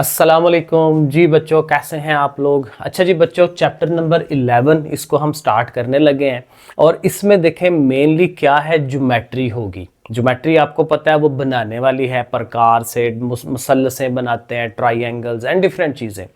अस्सलाम वालेकुम जी बच्चों, कैसे हैं आप लोग। अच्छा जी बच्चों, चैप्टर नंबर 11 इसको हम स्टार्ट करने लगे हैं और इसमें देखें मेनली क्या है, ज्योमेट्री होगी। ज्योमेट्री आपको पता है वो बनाने वाली है, प्रकार से मसल्लसें बनाते हैं, ट्राइंगल्स एंड डिफरेंट चीज़ें।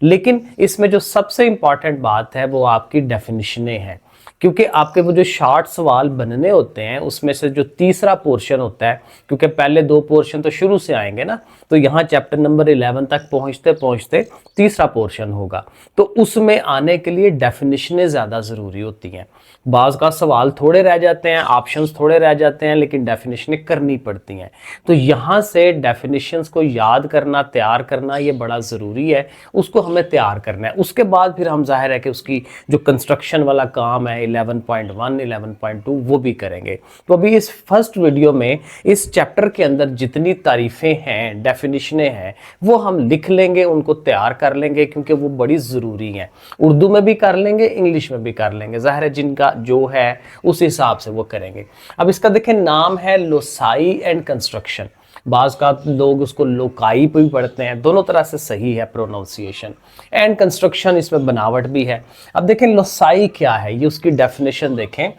लेकिन इसमें जो सबसे इंपॉर्टेंट बात है वो आपकी डेफिनेशनें हैं, क्योंकि आपके वो जो शॉर्ट सवाल बनने होते हैं उसमें से जो तीसरा पोर्शन होता है, क्योंकि पहले दो पोर्शन तो शुरू से आएंगे ना, तो यहाँ चैप्टर नंबर 11 तक पहुँचते पहुँचते तीसरा पोर्शन होगा, तो उसमें आने के लिए डेफिनेशनें ज़्यादा ज़रूरी होती हैं। बाज़ का सवाल थोड़े रह जाते हैं, ऑप्शंस थोड़े रह जाते हैं, लेकिन डेफिनेशनें करनी पड़ती हैं। तो यहाँ से डेफिनेशंस को याद करना, तैयार करना, ये बड़ा ज़रूरी है। उसको हमें तैयार करना है, उसके बाद फिर हम जाहिर है कि उसकी जो कंस्ट्रक्शन वाला काम है 11.1 11.2 वो भी करेंगे। तो अभी इस फर्स्ट वीडियो में इस चैप्टर के अंदर जितनी तारीफ़ें हैं, डेफिनेशनें हैं, वो हम लिख लेंगे, उनको तैयार कर लेंगे, क्योंकि वो बड़ी ज़रूरी हैं। उर्दू में भी कर लेंगे, इंग्लिश में भी कर लेंगे, ज़ाहिर है जिनका जो है उस हिसाब से वो करेंगे। अब इसका देखें, नाम है लोसाई एंड कंस्ट्रक्शन। बाज़ का लोग उसको लोकाई पे भी पढ़ते हैं, दोनों तरह से सही है प्रोनाउंसिएशन। एंड कंस्ट्रक्शन, इसमें बनावट भी है। अब देखें लोसाई क्या है, ये उसकी डेफिनेशन देखें।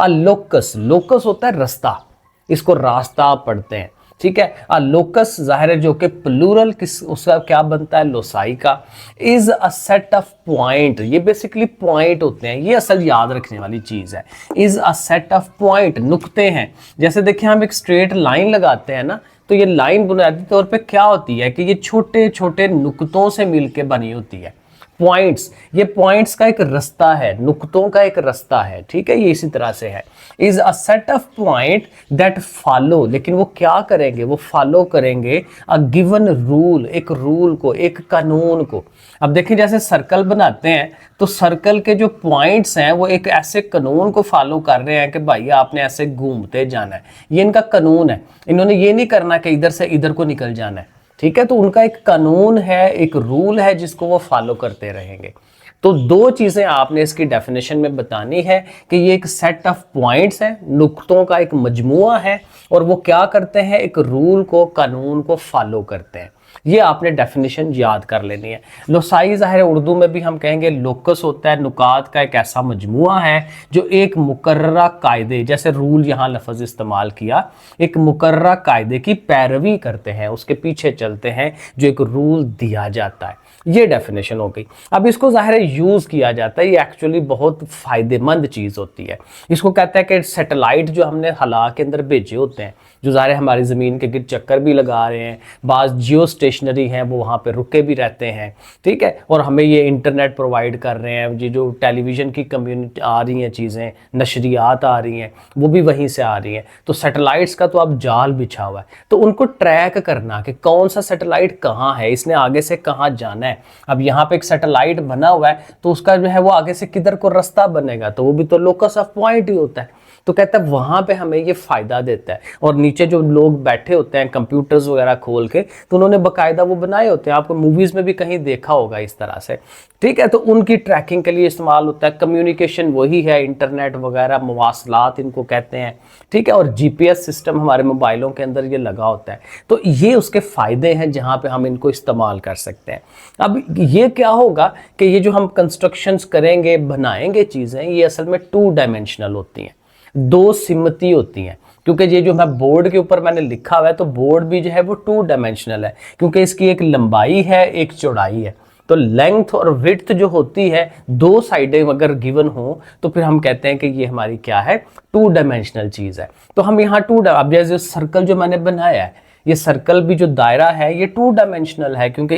लोकस, लोकस होता है रास्ता, इसको रास्ता पढ़ते हैं, ठीक है। लोकस जाहिर है जो कि प्लूरल किस उसका क्या बनता है, लोसाई का। Is a set of point, ये बेसिकली पॉइंट होते हैं, ये असल याद रखने वाली चीज है। Is a set of point, नुक्ते हैं। जैसे देखिए हम एक स्ट्रेट लाइन लगाते हैं ना, तो ये लाइन बुनियादी तौर पे क्या होती है कि ये छोटे छोटे नुक्तों से मिलके बनी होती है। पॉइंट्स, ये पॉइंट्स का एक रास्ता है, नुक्तों का एक रास्ता है, ठीक है। ये इसी तरह से है, is a set of point that follow, लेकिन वो क्या करेंगे, वो फॉलो करेंगे अ गिवन रूल, एक रूल को, एक कानून को। अब देखिए जैसे सर्कल बनाते हैं, तो सर्कल के जो पॉइंट्स हैं वो एक ऐसे कानून को फॉलो कर रहे हैं कि भाई आपने ऐसे घूमते जाना है, ये इनका कानून है। इन्होंने ये नहीं करना कि इधर से इधर को निकल जाना है, ठीक है। तो उनका एक कानून है, एक रूल है जिसको वो फॉलो करते रहेंगे। तो दो चीजें आपने इसकी डेफिनेशन में बतानी है कि ये एक सेट ऑफ पॉइंट्स है, नुक्तों का एक मजमुआ है, और वो क्या करते हैं, एक रूल को, कानून को फॉलो करते हैं। ये आपने डेफिनेशन याद कर लेनी है। लोसाई ज़ाहिर है उर्दू में भी हम कहेंगे लोकस होता है, नुकात का एक ऐसा मजमुआ है जो एक मुकर्ररा कायदे, जैसे रूल यहाँ लफ्ज़ इस्तेमाल किया, एक मुकर्ररा कायदे की पैरवी करते हैं, उसके पीछे चलते हैं, जो एक रूल दिया जाता है। ये डेफिनेशन हो गई। अब इसको ज़ाहिर है यूज़ किया जाता है, ये एक्चुअली बहुत फ़ायदेमंद चीज़ होती है। इसको कहते हैं कि सैटेलाइट जो हमने हला के अंदर भेजे होते हैं, जो ज़ाहिर है हमारी ज़मीन के गिर्द चक्कर भी लगा रहे हैं, बाज़ जियो स्टेशनरी हैं वो वहाँ पे रुके भी रहते हैं, ठीक है, और हमें ये इंटरनेट प्रोवाइड कर रहे हैं। ये जो टेलीविज़न की कम्युनिटी आ रही हैं चीज़ें, नशरियात आ रही हैं, वो भी वहीं से आ रही हैं। तो सैटेलाइट्स का तो अब जाल बिछा हुआ है, तो उनको ट्रैक करना कि कौन सा सैटेलाइट कहाँ है, इसने आगे से कहाँ जाना है। अब यहाँ पे एक सैटेलाइट बना हुआ है, तो उसका जो है वो आगे से किधर को रास्ता बनेगा, तो वो भी तो लोकस ऑफ पॉइंट ही होता है। तो कहता है वहां पे हमें ये फायदा देता है। और नीचे जो लोग बैठे होते हैं कंप्यूटर्स वगैरह खोल के, तो उन्होंने बकायदा वो बनाए होते हैं, आपको मूवीज में भी कहीं देखा होगा इस तरह से, ठीक है। तो उनकी ट्रैकिंग के लिए इस्तेमाल होता है। कम्युनिकेशन वही है, इंटरनेट वगैरह, मवासलात इनको कहते हैं, ठीक है। और जीपीएस सिस्टम हमारे मोबाइलों के अंदर ये लगा होता है। तो ये उसके फायदे हैं जहां पे हम इनको इस्तेमाल कर सकते हैं। अब ये क्या होगा कि ये जो हम कंस्ट्रक्शंस करेंगे, बनाएंगे चीजें, ये असल में 2 डायमेंशनल होती हैं, 2 सिमती होती हैं। क्योंकि ये जो मैं बोर्ड के ऊपर मैंने लिखा हुआ है, तो बोर्ड भी जो है वो 2 डायमेंशनल है, क्योंकि इसकी एक लंबाई है, एक चौड़ाई है। तो लेंथ और विड्थ जो होती है, 2 साइडें अगर गिवन हो, तो फिर हम कहते हैं कि ये हमारी क्या है, 2 डायमेंशनल चीज़ है। तो हम यहाँ अब जैसे सर्कल जो मैंने बनाया है, ये सर्कल भी जो दायरा है ये 2 डायमेंशनल है, क्योंकि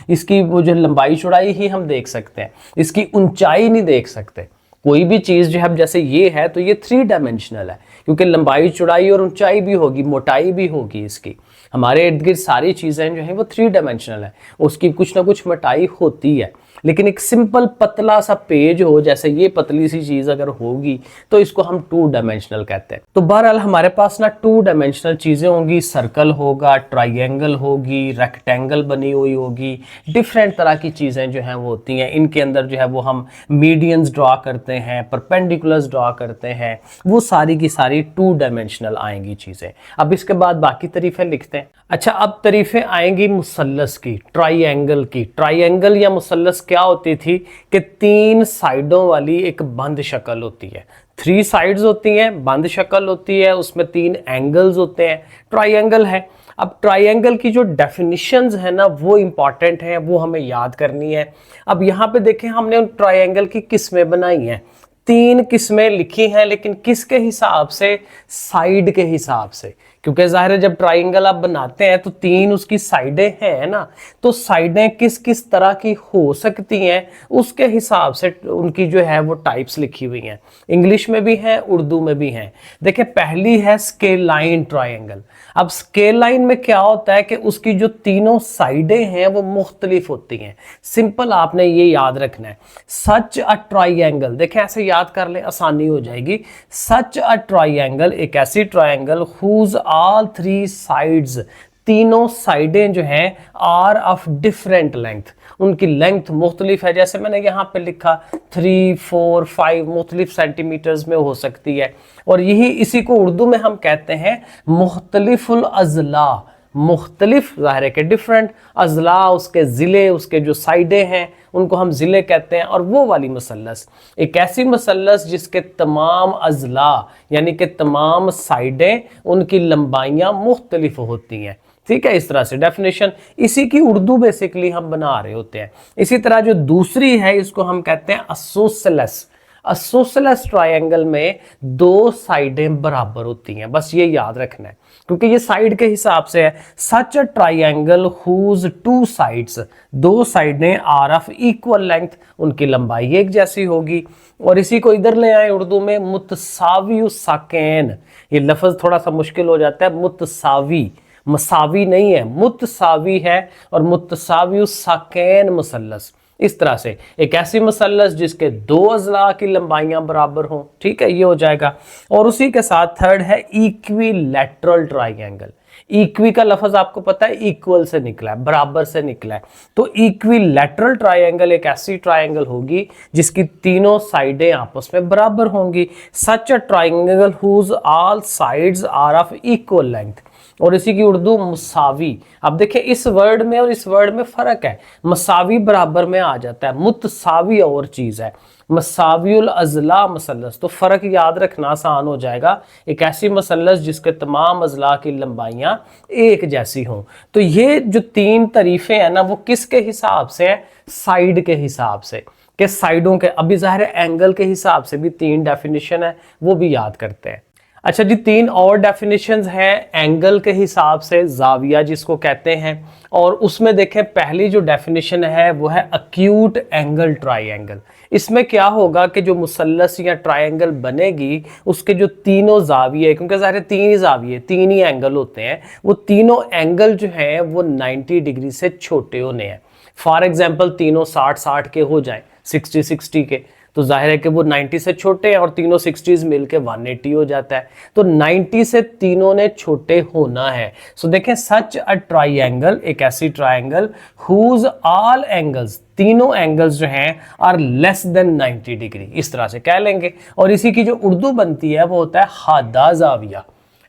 इसकी वो जो लंबाई चौड़ाई ही हम देख सकते हैं, इसकी ऊंचाई नहीं देख सकते। कोई भी चीज़ जो है जैसे ये है, तो ये 3 डायमेंशनल है, क्योंकि लंबाई चौड़ाई और ऊंचाई भी होगी, मोटाई भी होगी इसकी। हमारे इर्द गिर्द सारी चीज़ें जो हैं वो 3 डायमेंशनल है, उसकी कुछ ना कुछ मोटाई होती है। लेकिन एक सिंपल पतला सा पेज हो, जैसे ये पतली सी चीज़ अगर होगी, तो इसको हम 2 डायमेंशनल कहते हैं। तो बहरहाल हमारे पास ना 2 डायमेंशनल चीज़ें होंगी, सर्कल होगा, ट्राइंगल होगी, रेक्टेंगल बनी हुई होगी, डिफरेंट तरह की चीज़ें जो हैं वो होती हैं। इनके अंदर जो है वो हम मीडियंस ड्रा करते हैं, परपेंडिकुलर्स ड्रा करते हैं, वो सारी की सारी 2 डायमेंशनल आएंगी चीज़ें। अब इसके बाद बाकी तरीफे लिखते हैं। अच्छा, अब तरीफें आएंगी मुसल्लस की, ट्राइएंगल की। ट्राइएंगल या मुसल्लस क्या होती थी कि 3 साइडों वाली एक बंद शक्ल होती है। 3 साइड्स होती हैं, बंद शक्ल होती है, उसमें 3 एंगल्स होते हैं, ट्राइएंगल है। अब ट्राइएंगल की जो डेफिनिशंस है ना वो इंपॉर्टेंट है, वो हमें याद करनी है। अब यहाँ पे देखें, हमने उन ट्राइएंगल की किस्में बनाई हैं, 3 किस्में लिखी हैं, लेकिन किसके हिसाब से? साइड के हिसाब से। क्योंकि जाहिर है जब ट्राइंगल आप बनाते हैं तो 3 उसकी साइडें हैं ना, तो साइडें किस किस तरह की हो सकती हैं उसके हिसाब से उनकी जो है वो टाइप्स लिखी हुई हैं। इंग्लिश में भी हैं, उर्दू में भी हैं। देखिए, पहली है स्केल लाइन ट्राइंगल। अब स्केल लाइन में क्या होता है कि उसकी जो तीनों साइडें हैं वो मुख्तलिफ होती हैं। सिंपल आपने ये याद रखना है, सच अ ट्राइंगल, देखें ऐसे याद कर ले, आसानी हो जाएगी। सच अ ट्राइंगल, एक ऐसी ट्राइंगल हुज ऑल 3 साइड्स, तीनों साइडें जो हैं आर ऑफ डिफरेंट लेंथ, उनकी लेंथ मुख्तलिफ है। जैसे मैंने यहाँ पे लिखा 3, 4, 5 मुख्तलिफ सेंटीमीटर्स में हो सकती है। और यही इसी को उर्दू में हम कहते हैं मुख्तलिफुल अज़ला। मुख्तलिफ ज़ाहिर है कि डिफरेंट, अज़ला उसके ज़िले, उसके जो साइडें हैं उनको हम ज़िले कहते हैं। और वो वाली मुसल्लस, एक ऐसी मुसल्लस जिसके तमाम अज़ला यानी कि तमाम साइडें, उनकी लंबाइयाँ मुख्तलिफ होती हैं। ठीक है, इस तरह से डेफिनेशन, इसी की उर्दू बेसिकली हम बना रहे होते हैं। इसी तरह जो दूसरी है इसको हम कहते हैं असोसलस। असोसलस ट्रायंगल में 2 साइडें बराबर होती हैं, बस ये याद रखना है क्योंकि ये साइड के हिसाब से है। सच अ ट्रायंगल हुज 2 साइड्स, 2 साइडें आर ऑफ इक्वल लेंथ, उनकी लंबाई एक जैसी होगी। और इसी को इधर ले आए उर्दू में, मुतसावी साकेन। ये लफ्ज थोड़ा सा मुश्किल हो जाता है, मुतसावी, मसावी नहीं है, मुतसावी है। और मुतसावी साकेन मुसल्लस, इस तरह से एक ऐसी मुसल्लस जिसके 2 अज़ला की लंबाइयां बराबर हों। ठीक है, ये हो जाएगा। और उसी के साथ थर्ड है इक्विलैटरल ट्राइंगल। इक्वी का लफ्ज आपको पता है इक्वल से निकला है, बराबर से निकला है। तो इक्विलैटरल ट्राइंगल एक ऐसी ट्राइंगल होगी जिसकी तीनों साइडें आपस में बराबर होंगी। Such a triangle whose all sides are of equal length. और इसी की उर्दू मुसावी। अब देखिए, इस वर्ड में और इस वर्ड में फर्क है, मसावी बराबर में आ जाता है, मुतसावी और चीज है, मसावियुल अज़ला मसल्लस। तो फर्क याद रखना आसान हो जाएगा, एक ऐसी मसल्लस जिसके तमाम अज़ला की लंबाइयां एक जैसी हों। तो ये जो 3 तरीफे हैं ना वो किसके हिसाब से है? साइड के हिसाब से, कि साइडों के। अभी ज़ाहिर है एंगल के हिसाब से भी 3 डेफिनेशन है, वो भी याद करते हैं। अच्छा जी, 3 और डेफिनेशंस हैं एंगल के हिसाब से, जाविया जिसको कहते हैं। और उसमें देखें, पहली जो डेफिनेशन है वो है अक्यूट एंगल ट्राइंगल। इसमें क्या होगा कि जो मुसल्लस या ट्राइंगल बनेगी उसके जो तीनों जाविये, क्योंकि ज़ाहिर 3 ही जाविये, 3 ही एंगल होते हैं, वो तीनों एंगल जो हैं वो 90 डिग्री से छोटे होने हैं। फॉर एग्जाम्पल तीनों 60-60 के हो जाए, 60-60 के, तो जाहिर है कि वो 90 से छोटे हैं और तीनों 60s मिलके 180 हो जाता है। तो 90 से तीनों ने छोटे होना है। सो देखें, सच अ ट्राइंगल, एक ऐसी ट्राइंगल हुज ऑल एंगल्स, तीनों एंगल्स जो हैं आर लेस देन 90 डिग्री, इस तरह से कह लेंगे। और इसी की जो उर्दू बनती है वो होता है हादा जाविया।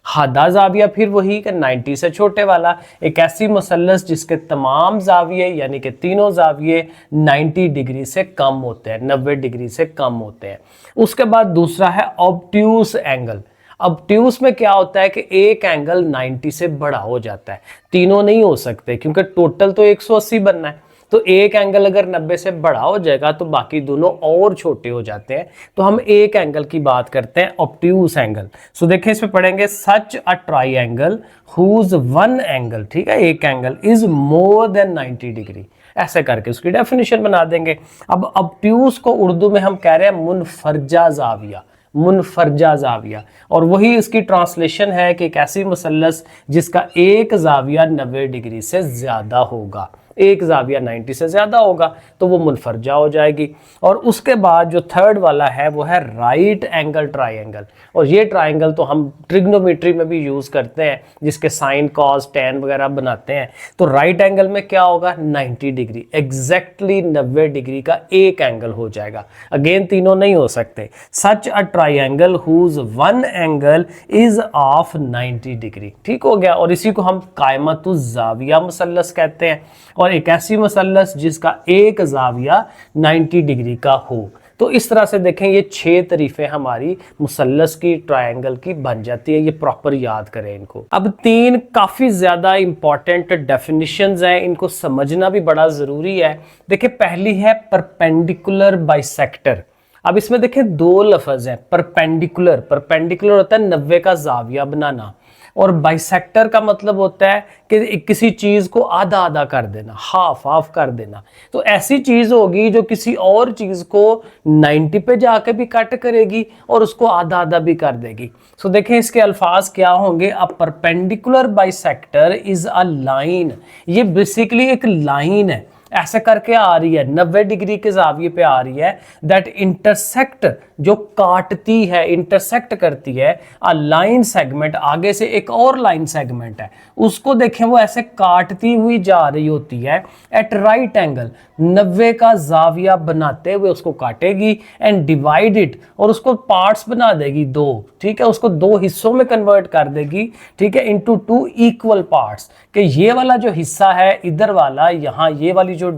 हादा जाविया फिर वही कि 90 से छोटे वाला, एक ऐसी मुसल्लस जिसके तमाम जाविये यानी कि तीनों जाविये 90 डिग्री से कम होते हैं, 90 डिग्री से कम होते हैं। उसके बाद दूसरा है ऑब्ट्यूस एंगल। ऑब्ट्यूस में क्या होता है कि एक एंगल 90 से बड़ा हो जाता है, तीनों नहीं हो सकते क्योंकि टोटल तो 180 बनना है। तो एक एंगल अगर 90 से बड़ा हो जाएगा तो बाकी दोनों और छोटे हो जाते हैं। तो हम एक एंगल की बात करते हैं, ऑब्ट्यूस एंगल। सो देखें, इसमें पढ़ेंगे सच अ ट्राइंगल हुज 1 एंगल, ठीक है, एक angle is more than 90 degree, ऐसे करके उसकी डेफिनेशन बना देंगे। अब ऑब्ट्यूस को उर्दू में हम कह रहे हैं मुनफरजा जाविया, मुनफरजा जाविया। और वही इसकी ट्रांसलेशन है कि एक ऐसी मुसल्लस जिसका एक जाविया 90 डिग्री से ज्यादा होगा। एक जाविया 90 से ज़्यादा होगा तो वो मुनफरजा हो जाएगी। और उसके बाद जो थर्ड वाला है वो है राइट एंगल ट्राइंगल, और ये ट्राइंगल तो हम ट्रिग्नोमेट्री में भी यूज़ करते हैं, जिसके साइन कॉस टैन वगैरह बनाते हैं। तो राइट एंगल में क्या होगा, 90 डिग्री, एग्जैक्टली 90 डिग्री का एक एंगल हो जाएगा। अगेन तीनों नहीं हो सकते। Such a triangle whose one angle is of 90 degree, ठीक हो गया। और इसी को हम कायमतुज जाविया मुसल्लस कहते हैं, और एक ऐसी मुसल्लस जिसका एक जाविया 90 डिग्री का हो। तो इस तरह से देखें ये 6 तरीफे हमारी मुसल्लस की, ट्रायंगल की बन जाती है। ये प्रॉपर याद करें इनको। अब 3 काफ़ी ज़्यादा इंपॉर्टेंट डेफिनिशंस हैं, इनको समझना भी बड़ा ज़रूरी है। देखिए पहली है परपेंडिकुलर बाइसेक्टर। अब इसमें देखें 2 लफ्ज़ हैं। परपेंडिकुलर, परपेंडिकुलर होता है 90 का जाविया बनाना, और बाइसेक्टर का मतलब होता है कि किसी चीज़ को आधा आधा कर देना, हाफ हाफ कर देना। तो ऐसी चीज़ होगी जो किसी और चीज़ को 90 पे जाके भी कट करेगी और उसको आधा आधा भी कर देगी। सो देखें इसके अल्फाज क्या होंगे। A perpendicular bisector is a line, ये बेसिकली एक लाइन है, ऐसे करके आ रही है, 90 डिग्री के जाविये पे आ रही है, दैट इंटरसेक्ट, जो काटती है, इंटरसेक्ट करती है अ लाइन सेगमेंट, आगे से एक और लाइन सेगमेंट है, उसको देखें वो ऐसे काटती हुई जा रही होती है एट राइट एंगल, 90 का जाविया बनाते हुए उसको काटेगी, एंड डिवाइड इट, और उसको पार्ट्स बना देगी 2, ठीक है, उसको 2 हिस्सों में कन्वर्ट कर देगी, ठीक है, इनटू 2 इक्वल पार्ट्स, कि ये वाला जो हिस्सा है इधर वाला, यहाँ ये वाली जो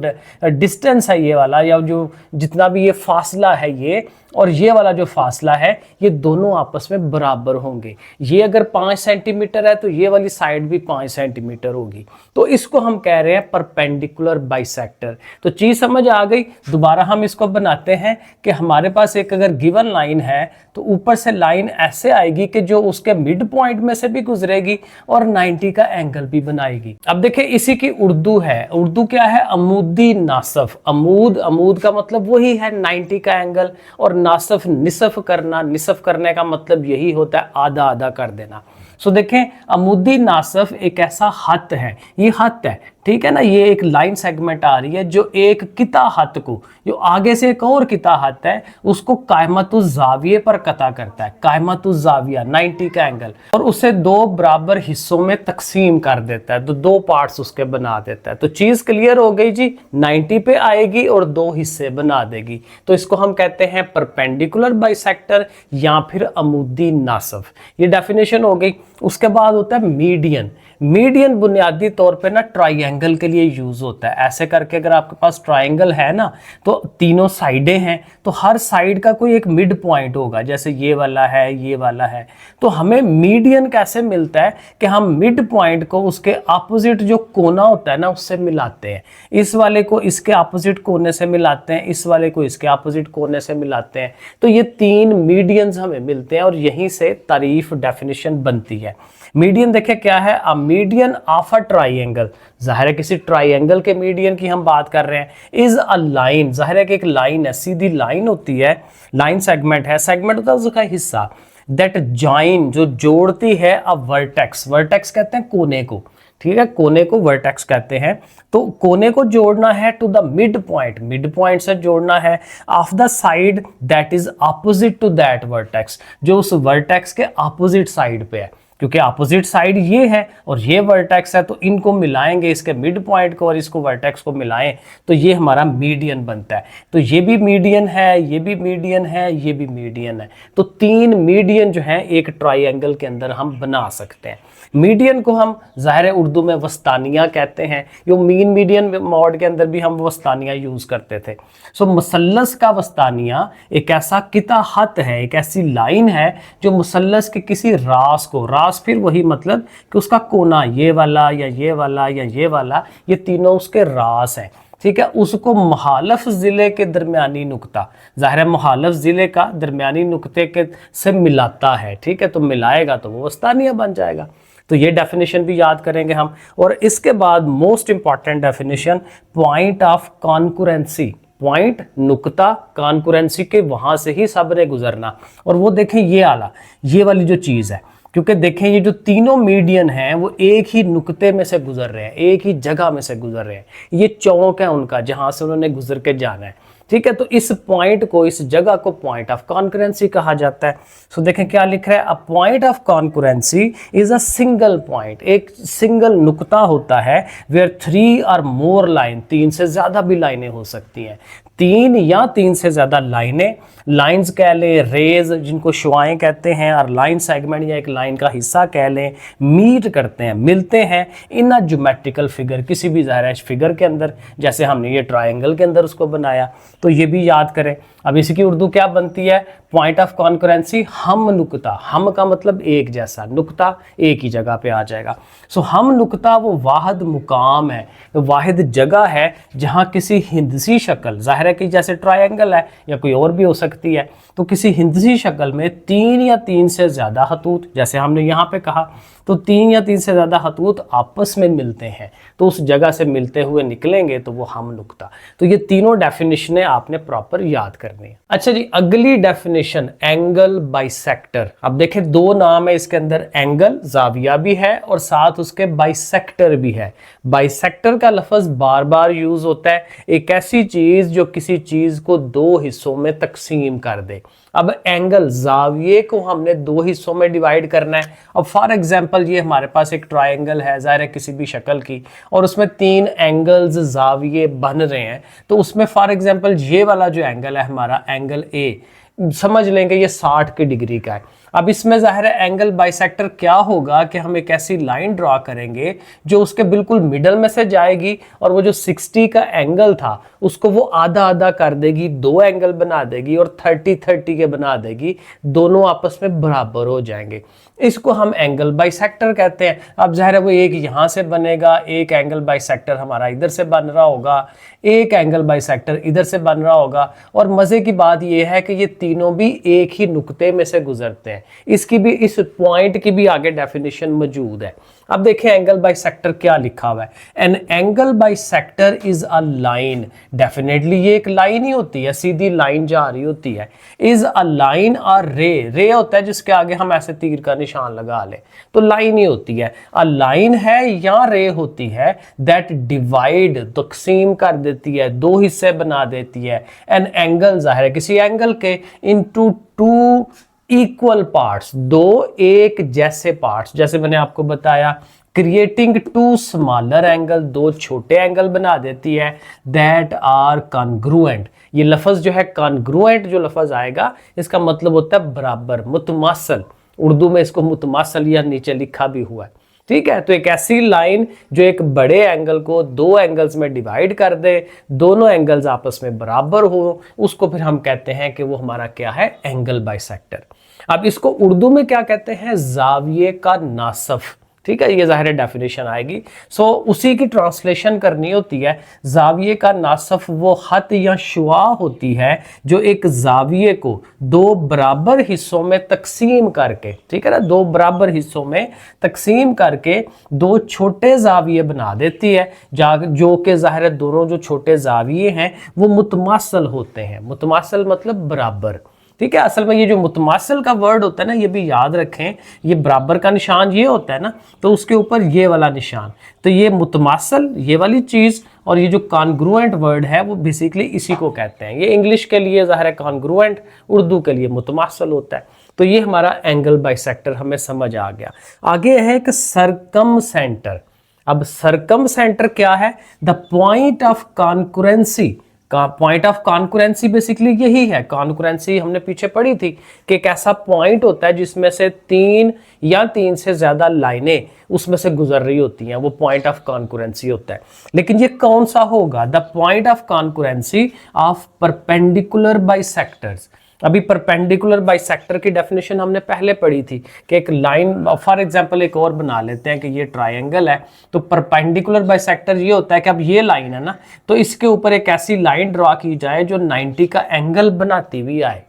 डिस्टेंस है ये वाला, या जो जितना भी ये फासला है ये, और ये वाला जो फासला है, ये दोनों आपस में बराबर होंगे। ये अगर 5 सेंटीमीटर है तो ये वाली साइड भी 5 सेंटीमीटर होगी। तो इसको हम कह रहे हैं परपेंडिकुलर बाइसेक्टर। तो चीज समझ आ गई। दोबारा हम इसको बनाते हैं कि हमारे पास एक अगर गिवन लाइन है तो ऊपर से लाइन ऐसे आएगी कि जो उसके मिड पॉइंट में से भी गुजरेगी और 90 का एंगल भी बनाएगी। अब देखिए इसी की उर्दू है। उर्दू क्या है, अमूदी नासफ। अमूद, अमूद का मतलब वही है 90 का एंगल, और नासफ निसफ करना, निसफ करने का मतलब यही होता है आधा आधा कर देना। सो देखें अमूदी नासफ एक ऐसा हत है, ये हत है, ठीक है ना, ये एक लाइन सेगमेंट आ रही है जो एक किता हत को, जो आगे से एक और किता हत है, उसको कायमतुज जाविये पर कता करता है, कायमतुज जाविया 90 का एंगल, और उसे 2 बराबर हिस्सों में तकसीम कर देता है, तो 2 पार्ट्स उसके बना देता है। तो चीज क्लियर हो गई जी, 90 पे आएगी और 2 हिस्से बना देगी। तो इसको हम कहते हैं परपेंडिकुलर बाइसेक्टर या फिर अमूदी नासफ। ये डेफिनेशन हो गई। उसके बाद होता है मीडियन। मीडियन बुनियादी तौर पे ना ट्राइंगल के लिए यूज होता है। ऐसे करके अगर आपके पास ट्राइंगल है ना, तो तीनों साइडें हैं, तो हर साइड का कोई एक मिड पॉइंट होगा, जैसे ये वाला है, ये वाला है। तो हमें मीडियन कैसे मिलता है कि हम मिड पॉइंट को उसके अपोजिट जो कोना होता है ना उससे मिलाते हैं। इस वाले को इसके अपोजिट कोने से मिलाते हैं, इस वाले को इसके अपोजिट कोने से मिलाते हैं। तो ये 3 मीडियंस हमें मिलते हैं और यहीं से तारीफ डेफिनेशन बनती है। मीडियन देखे क्या है, a median of a triangle. जाहिर है किसी ट्राइंगल के मीडियन की हम बात कर रहे हैं। इज अ लाइन, जाहिर है कि एक लाइन है, सीधी लाइन होती है, लाइन सेगमेंट है, सेगमेंट होता है उसका हिस्सा, दैट जॉइन, जो जोड़ती है अ वर्टेक्स। वर्टेक्स कहते हैं कोने को, ठीक है, कोने को वर्टेक्स कहते हैं। तो कोने को जोड़ना है to the midpoint, midpoint से जोड़ना है of the side that is opposite to that vertex, जो उस वर्टेक्स के अपोजिट साइड पे है, क्योंकि अपोजिट साइड ये है और ये वर्टेक्स है, तो इनको मिलाएंगे, इसके मिड पॉइंट को और इसको वर्टेक्स को मिलाएं तो ये हमारा मीडियन बनता है। तो ये भी मीडियन है, ये भी मीडियन है, ये भी मीडियन है। तो 3 मीडियन जो हैं एक ट्राइंगल के अंदर हम बना सकते हैं। मीडियन को हम ज़ाहिर है उर्दू में वस्तानिया कहते हैं। यो मीन मीडियन मॉड के अंदर भी हम वस्तानिया यूज़ करते थे। सो मुसल्लस का वस्तानिया एक ऐसा किता हत है, एक ऐसी लाइन है जो मुसल्लस के किसी रास को, रास फिर वही मतलब कि उसका कोना, ये वाला या ये वाला या ये वाला, ये तीनों उसके रास हैं, ठीक है, उसको मुहालफ ज़िले के दरमियानी नुक्ता, ज़ाहिर है मुहालफ ज़िले का दरमियानी नुक्ते के से मिलाता है, ठीक है, तो मिलाएगा तो वो वस्तानिया बन जाएगा। तो ये डेफिनेशन भी याद करेंगे हम। और इसके बाद most important definition, point of concurrency. Point, नुक्ता, कॉन्कुरेंसी के वहाँ से ही सब ने गुजरना। और वो देखें ये वाली जो चीज़ है, क्योंकि देखें ये जो तीनों मीडियन हैं वो एक ही नुक्ते में से गुजर रहे हैं, एक ही जगह में से गुजर रहे हैं। ये चौक है उनका जहां से उन्होंने गुजर के जाना है, ठीक है। तो इस पॉइंट को, इस जगह को पॉइंट ऑफ कॉन्करेंसी कहा जाता है। सो देखें क्या लिख रहा है, a point of concurrency is a single point, एक सिंगल नुक्ता होता है वेयर 3 और मोर लाइन, 3 से ज्यादा भी लाइनें हो सकती हैं, 3 या 3 से ज्यादा लाइनें, लाइंस कह लें, रेज जिनको शुआएं कहते हैं, और लाइन सेगमेंट या एक लाइन का हिस्सा कह लें, मीट करते हैं, मिलते हैं इन अ ज्योमेट्रिकल फिगर, किसी भी ज़ाहिर फिगर के अंदर, जैसे हमने ये ट्रायंगल के अंदर उसको बनाया। तो ये भी याद करें। अब इसकी उर्दू क्या बनती है, पॉइंट ऑफ कॉन्करेंसी हम नुक्ता, हम का मतलब एक जैसा, नुक्ता एक ही जगह पे आ जाएगा। सो हम नुक्ता वो वाहिद मुकाम है, वाहिद जगह है जहां किसी हिंदसी शक्ल, जाहिर है कि जैसे ट्रायंगल है या कोई और भी हो सकती है, तो किसी हिंदसी शक्ल में 3 या 3 से ज़्यादा खतूत, जैसे हमने यहाँ पे कहा, तो 3 या 3 से ज़्यादा खतूत आपस में मिलते हैं, तो उस जगह से मिलते हुए निकलेंगे तो वो हम नुक्ता। तो ये तीनों डेफिनेशनें आपने प्रॉपर याद करनी है। अच्छा जी, अगली डेफिनेशन एंगल बाइसेक्टर। अब देखें दो नाम है इसके अंदर, एंगल जाविया भी है और साथ उसके बाइसेक्टर भी है। बाइसेक्टर का लफ्ज बार बार यूज होता है, एक ऐसी चीज जो किसी चीज को दो हिस्सों में तकसीम कर दे। अब एंगल, जाविये को हमने दो हिस्सों में डिवाइड करना है। अब फॉर एग्जांपल ये हमारे पास एक ट्रायंगल है, ज़ाहिर है किसी भी शक्ल की, और उसमें 3 एंगल्स जाविये बन रहे हैं, तो उसमें फॉर एग्जांपल ये वाला जो एंगल है हमारा एंगल ए, समझ लेंगे ये 60 की डिग्री का है। अब इसमें ज़ाहिर है एंगल बाइसेक्टर क्या होगा कि हम एक ऐसी लाइन ड्रॉ करेंगे जो उसके बिल्कुल मिडल में से जाएगी और वो जो 60 का एंगल था उसको वो आधा आधा कर देगी, 2 एंगल बना देगी और 30-30 के बना देगी, दोनों आपस में बराबर हो जाएंगे। इसको हम एंगल बाइसेक्टर कहते हैं। अब ज़ाहिर है वो एक यहाँ से बनेगा, एक एंगल बाइसेक्टर हमारा इधर से बन रहा होगा, एक एंगल बाइसेक्टर इधर से बन रहा होगा, और मज़े की बात यह है कि ये तीनों भी एक ही नुक्ते में से गुजरते हैं। इसकी भी, इस पॉइंट की भी आगे डेफिनेशन मौजूद है। अब देखें एंगल बाइसेक्टर क्या लिखा हुआ है, an angle bisector is a line, definitely ये एक लाइन ही होती है, सीधी लाइन जा रही होती है। इज अ लाइन और रे, रे होता है जिसके आगे हम ऐसे तीर का निशान लगा लें, तो लाइन ही होती है। अ लाइन है या रे होती है दैट डिवाइड, तकसीम कर देती है, दो हिस्से बना देती है। एन एंगल, जाहिर है किसी एंगल के, इनटू 2 इक्वल पार्ट्स, 2 एक जैसे पार्ट्स, जैसे मैंने आपको बताया, क्रिएटिंग 2 स्मॉलर एंगल, 2 छोटे एंगल बना देती है, दैट आर कॉन्ग्रुएंट। ये लफ्ज जो है कॉन्ग्रुएंट, जो लफ्ज आएगा इसका मतलब होता है बराबर, मुतमासल, उर्दू में इसको मुतमासल या नीचे लिखा भी हुआ है, ठीक है। तो एक ऐसी लाइन जो एक बड़े एंगल को 2 एंगल्स में डिवाइड कर दे, दोनों एंगल्स आपस में बराबर हो, उसको फिर हम कहते हैं कि वो हमारा क्या है, एंगल बाइसेक्टर। अब इसको उर्दू में क्या कहते हैं, जाविये का नासफ, ठीक है, ये ज़ाहिर डेफिनेशन आएगी। सो उसी की ट्रांसलेशन करनी होती है। जाविये का नासफ वो खत या शुआ होती है जो एक जाविये को 2 बराबर हिस्सों में तकसीम करके, ठीक है ना, 2 बराबर हिस्सों में तकसीम करके 2 छोटे जाविये बना देती है, जो कि ज़ाहिर है दोनों जो छोटे जाविये हैं वो मुतमासल होते हैं। मुतमासल मतलब बराबर, ठीक है। असल में ये जो मुतमासिल का वर्ड होता है ना, ये भी याद रखें, ये बराबर का निशान ये होता है ना, तो उसके ऊपर ये वाला निशान, तो ये मुतमासिल ये वाली चीज़, और ये जो कॉन्ग्रुएंट वर्ड है वो बेसिकली इसी को कहते हैं। ये इंग्लिश के लिए ज़ाहिर है कॉन्ग्रुएंट, उर्दू के लिए मुतमासिल होता है। तो ये हमारा एंगल बाइसेक्टर हमें समझ आ गया। आगे है एक सरकम सेंटर। अब सरकम सेंटर क्या है, द पॉइंट ऑफ कॉन्करेंसी का, पॉइंट ऑफ कॉन्करेंसी बेसिकली यही है। कॉन्करेंसी हमने पीछे पढ़ी थी कि एक ऐसा पॉइंट होता है जिसमें से 3 या 3 से ज्यादा लाइनें उसमें से गुजर रही होती हैं, वो पॉइंट ऑफ कॉन्करेंसी होता है। लेकिन ये कौन सा होगा, the point of concurrency of perpendicular bisectors. अभी परपेंडिकुलर बाइसेक्टर की डेफिनेशन हमने पहले पढ़ी थी कि एक लाइन, फॉर एग्जांपल एक और बना लेते हैं कि ये ट्रायंगल है, तो परपेंडिकुलर बाइसेक्टर ये होता है कि अब ये लाइन है ना, तो इसके ऊपर एक ऐसी लाइन ड्रॉ की जाए जो 90 का एंगल बनाती हुई आए,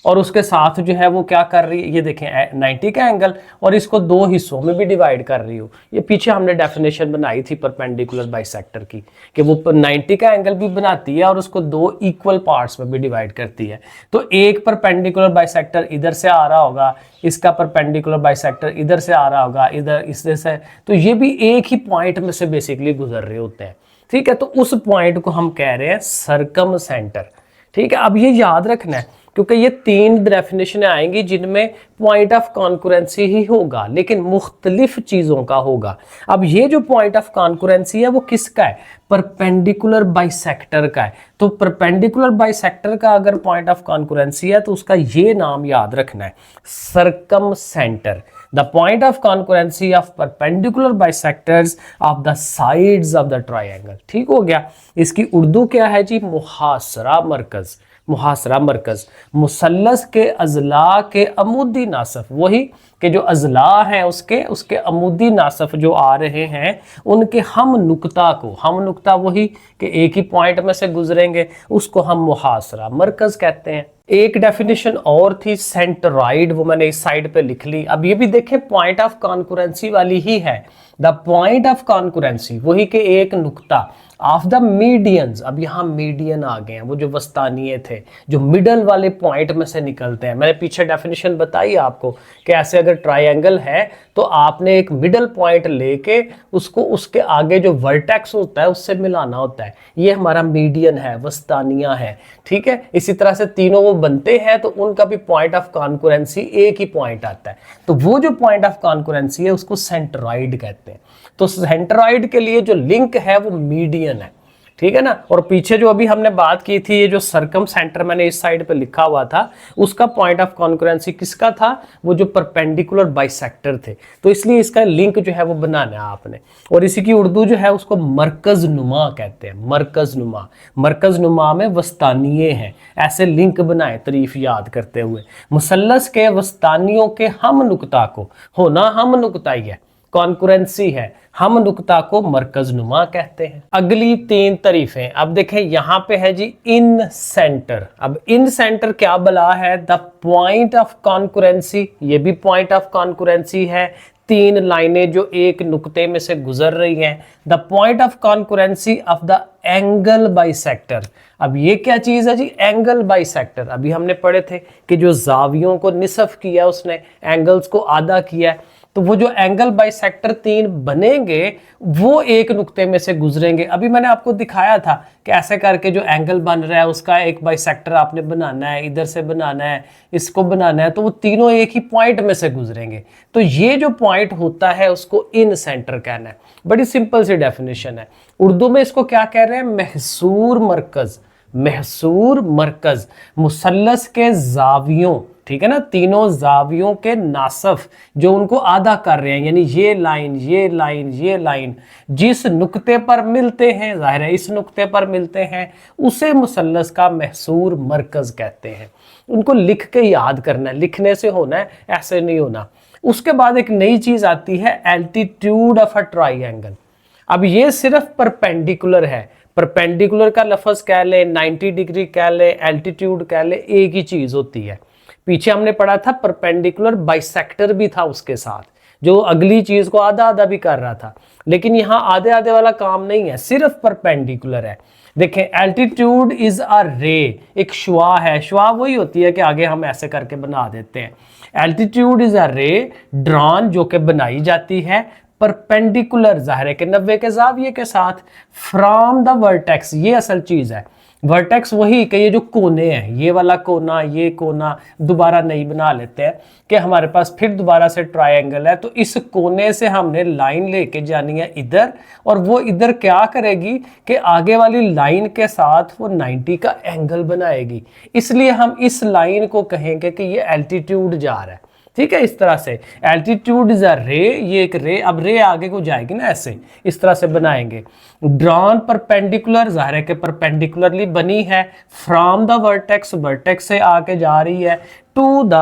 और उसके साथ जो है वो क्या कर रही है, ये देखें 90 का एंगल, और इसको दो हिस्सों में भी डिवाइड कर रही हो। ये पीछे हमने डेफिनेशन बनाई थी परपेंडिकुलर बाइसेक्टर की, कि वो 90 का एंगल भी बनाती है और उसको दो इक्वल पार्ट्स में भी डिवाइड करती है। तो एक परपेंडिकुलर बाइसेक्टर इधर से आ रहा होगा, इसका परपेंडिकुलर बाइसेक्टर इधर से आ रहा होगा, इधर इससे से, तो ये भी एक ही पॉइंट में से बेसिकली गुजर रहे होते हैं। ठीक है, तो उस पॉइंट को हम कह रहे हैं सर्कम सेंटर। ठीक है, अब ये याद रखना है क्योंकि ये तीन डेफिनेशन आएंगी जिनमें पॉइंट ऑफ कॉन्करेंसी ही होगा, लेकिन मुख्तलिफ चीज़ों का होगा। अब ये जो पॉइंट ऑफ कॉन्करेंसी है वो किसका है, परपेंडिकुलर बाइसेक्टर का है। तो परपेंडिकुलर बाइसेक्टर का अगर पॉइंट ऑफ कॉन्करेंसी है तो उसका ये नाम याद रखना है, circum centre. The point of concurrency of perpendicular bisectors of the sides of the triangle। ठीक हो गया। इसकी उर्दू क्या है जी, मुहासरा मरकज। मुहासरा मरकज मुसल्लस के अजला के अमूदी नासफ, वही कि जो अजला हैं उसके अमूदी नासफ जो आ रहे हैं उनके हम नुक्ता को, हम नुक्ता वही कि एक ही पॉइंट में से गुजरेंगे, उसको हम मुहासरा मरकज कहते हैं। एक डेफिनेशन और थी सेंटरॉइड, वो मैंने इस साइड पे लिख ली। अब ये भी देखें पॉइंट ऑफ कॉन्करेंसी वाली ही है। द पॉइंट ऑफ कॉन्करेंसी वही के एक नुक्ता ऑफ द मीडियंस। अब यहाँ मीडियन आ गए हैं, वो जो वस्तानिये थे जो मिडल वाले पॉइंट में से निकलते हैं। मैंने पीछे डेफिनेशन बताई आपको कि ऐसे अगर ट्रायंगल है तो आपने एक मिडल पॉइंट लेके उसको उसके आगे जो वर्टेक्स होता है उससे मिलाना होता है। ये हमारा मीडियन है, वस्तानिया है। ठीक है, इसी तरह से तीनों वो बनते हैं तो उनका भी पॉइंट ऑफ कॉन्करेंसी एक ही पॉइंट आता है। तो वो जो पॉइंट ऑफ कॉन्करेंसी है उसको सेंटरॉइड कहते हैं। तो सेंटरॉइड के लिए जो लिंक है वो मीडियन है। ठीक है ना। और पीछे जो अभी हमने बात की थी, ये जो सर्कम सेंटर मैंने इस साइड पे लिखा हुआ था, उसका पॉइंट ऑफ कॉन्करेंसी किसका था, वो जो परपेंडिकुलर बाइसेक्टर थे। तो इसलिए इसका लिंक जो है वो बनाना है आपने। और इसी की उर्दू जो है उसको मरकज नुमा कहते हैं, मरकज नुमा। मरकज नुमा में वस्तानिये हैं, ऐसे लिंक बनाए तारीफ याद करते हुए। मुसल्लस के वस्तानियों के हम नुक्ता को, होना हम नुक्ता ही है, कॉन्करेंसी है, हम नुक्ता को मरकज नुमा कहते हैं। अगली तीन तारीफें अब देखें, यहां पे है जी इन सेंटर। अब इन सेंटर क्या बला है, द पॉइंट ऑफ कॉन्करेंसी, ये भी पॉइंट ऑफ कॉन्करेंसी है। तीन लाइनें जो एक नुक्ते में से गुजर रही हैं, the point of concurrency of the angle bisector. अब ये क्या चीज है जी, एंगल बाइसेक्टर। अभी हमने पढ़े थे कि जो जावियों को निसफ किया उसने, एंगल्स को आधा किया है, तो वो जो एंगल बाइसेक्टर तीन बनेंगे वो एक नुक्ते में से गुजरेंगे। अभी मैंने आपको दिखाया था कि ऐसे करके जो एंगल बन रहा है उसका एक बाइसेक्टर आपने बनाना है, इधर से बनाना है, इसको बनाना है, तो वो तीनों एक ही पॉइंट में से गुजरेंगे। तो ये जो पॉइंट होता है उसको इन सेंटर कहना है। बड़ी सिंपल सी डेफिनेशन है। उर्दू में इसको क्या कह रहे हैं, महसूर मरकज। महसूर मरकज मुसल्लस के जावियों, ठीक है ना, तीनों जावियों के नासफ जो उनको आधा कर रहे हैं, यानी ये लाइन ये लाइन ये लाइन जिस नुक्ते पर मिलते हैं, जाहिर है इस नुक्ते पर मिलते हैं, उसे मुसल्लस का महसूर मरकज कहते हैं। उनको लिख के याद करना है, लिखने से होना है, ऐसे नहीं होना। उसके बाद एक नई चीज आती है, एल्टीट्यूड ऑफ अ ट्राइंगल। अब ये सिर्फ परपेंडिकुलर है, परपेंडिकुलर का लफ्ज कह ले, 90 डिग्री कह ले, एल्टीट्यूड कह ले, एक ही चीज होती है। पीछे हमने पढ़ा था परपेंडिकुलर बाइसेक्टर भी था उसके साथ, जो अगली चीज को आधा आधा भी कर रहा था, लेकिन यहाँ आधे आधे वाला काम नहीं है, सिर्फ परपेंडिकुलर है। देखें, एल्टीट्यूड इज अ रे, एक शुआ है, शुआ वही होती है कि आगे हम ऐसे करके बना देते हैं। एल्टीट्यूड इज अ रे ड्रॉन, जो कि बनाई जाती है परपेंडिकुलर, जाहिर है कि 90 के जाविये के साथ, फ्रॉम द वर्टेक्स। ये असल चीज है, वर्टेक्स वही कि ये जो कोने हैं, ये वाला कोना, ये कोना दोबारा नहीं बना लेते हैं कि हमारे पास फिर दोबारा से ट्रायंगल है, तो इस कोने से हमने लाइन लेके जानी है इधर, और वो इधर क्या करेगी कि आगे वाली लाइन के साथ वो 90 का एंगल बनाएगी। इसलिए हम इस लाइन को कहेंगे कि ये एल्टीट्यूड जा रहा है। ठीक है, इस तरह से एल्टीट्यूड इज अ रे, ये एक रे, अब रे आगे को जाएगी ना, ऐसे इस तरह से बनाएंगे। ड्रॉन परपेंडिकुलर, जाहिर है कि परपेंडिकुलरली बनी है, फ्रॉम द वर्टेक्स, वर्टेक्स से आके जा रही है, to the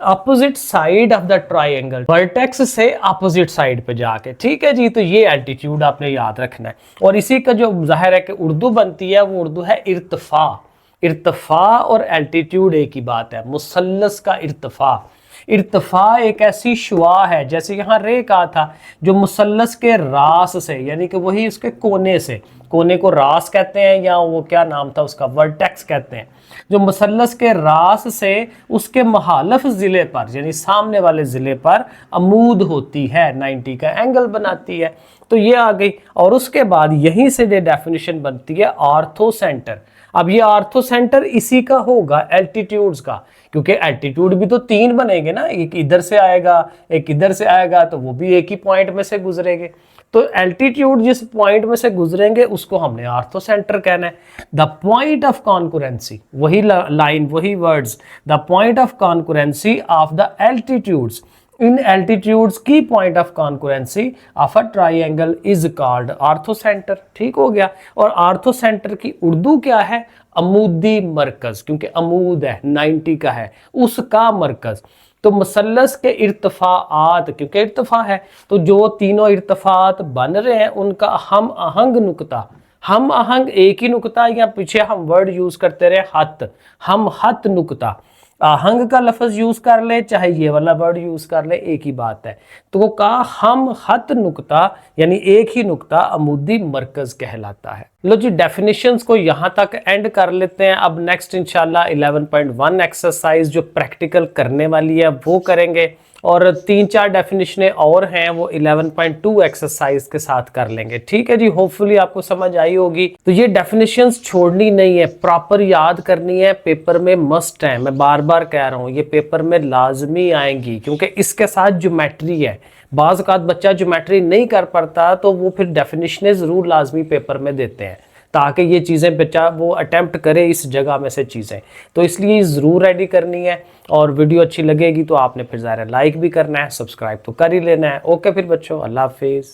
opposite side of the triangle, vertex से अपोजिट साइड पे जाके। ठीक है जी, तो ये एल्टीट्यूड आपने याद रखना है। और इसी का जो जाहिर है कि उर्दू बनती है वो उर्दू है इर्तिफा। इर्तफा और एल्टीट्यूड एक ही बात है। मुसल्लस का इर्तफा, इर्तफा एक ऐसी शुआ है, जैसे यहाँ रे कहा था, जो मुसल्लस के रास से, यानी कि वही उसके कोने से, कोने को रास कहते हैं या वो क्या नाम था उसका, वर्टेक्स कहते हैं, जो मुसल्लस के रास से उसके मुहालफ ज़िले पर, यानी सामने वाले ज़िले पर अमूद होती है, 90 का एंगल बनाती है। तो ये आ गई। और उसके बाद यहीं से ये डेफिनेशन बनती है ऑर्थोसेंटर। अब ये ऑर्थोसेंटर इसी का होगा, एल्टीट्यूड्स का, क्योंकि एल्टीट्यूड भी तो 3 बनेंगे ना, एक इधर से आएगा, एक इधर से आएगा, तो वो भी एक ही पॉइंट में से गुजरेंगे। तो एल्टीट्यूड जिस पॉइंट में से गुजरेंगे उसको हमने ऑर्थोसेंटर कहना है। द पॉइंट ऑफ कॉन्करेंसी, वही लाइन, वही words, the point of concurrency of the altitudes इन एल्टीट्यूड्स की point of concurrency of a triangle is called orthocentre. ठीक हो गया। और ऑर्थोसेंटर की उर्दू क्या है? अमूदी मरकज, क्योंकि अमूद है, 90 का है, उसका मरकज। तो मुसल्लस के इर्तफात, क्योंकि इर्तफा है, तो जो तीनों इर्तफात बन रहे हैं उनका हम आहंग नुकता, हम आहंग एक ही नुकता, या पीछे हम वर्ड यूज करते रहे हत, हम हत नुकता, आहंग का लफ्ज यूज कर ले चाहे ये वाला वर्ड यूज कर ले, एक ही बात है। तो वो कहा हम हत नुकता, यानी एक ही नुकता अमूदी मरकज कहलाता है। लो जी, डेफिनेशंस को यहाँ तक एंड कर लेते हैं। अब नेक्स्ट इंशाल्लाह 11.1 एक्सरसाइज जो प्रैक्टिकल करने वाली है वो करेंगे, और 3-4 डेफिनेशनें और हैं वो 11.2 एक्सरसाइज के साथ कर लेंगे। ठीक है जी, होपफुली आपको समझ आई होगी। तो ये डेफिनेशंस छोड़नी नहीं है, प्रॉपर याद करनी है, पेपर में मस्ट है। मैं बार बार कह रहा हूँ ये पेपर में लाजमी आएंगी, क्योंकि इसके साथ ज्योमेट्री है। बाज़ औक़ात बच्चा ज्योमेट्री नहीं कर पाता तो वो फिर डेफिनेशनें ज़रूर लाजमी पेपर में देते हैं, ताकि ये चीज़ें बच्चा वो अटेम्प्ट करे इस जगह में से चीज़ें। तो इसलिए ज़रूर रेडी करनी है। और वीडियो अच्छी लगेगी तो आपने फिर ज़रा लाइक भी करना है, सब्सक्राइब तो कर ही लेना है। ओके फिर बच्चों, अल्लाह हाफिज़।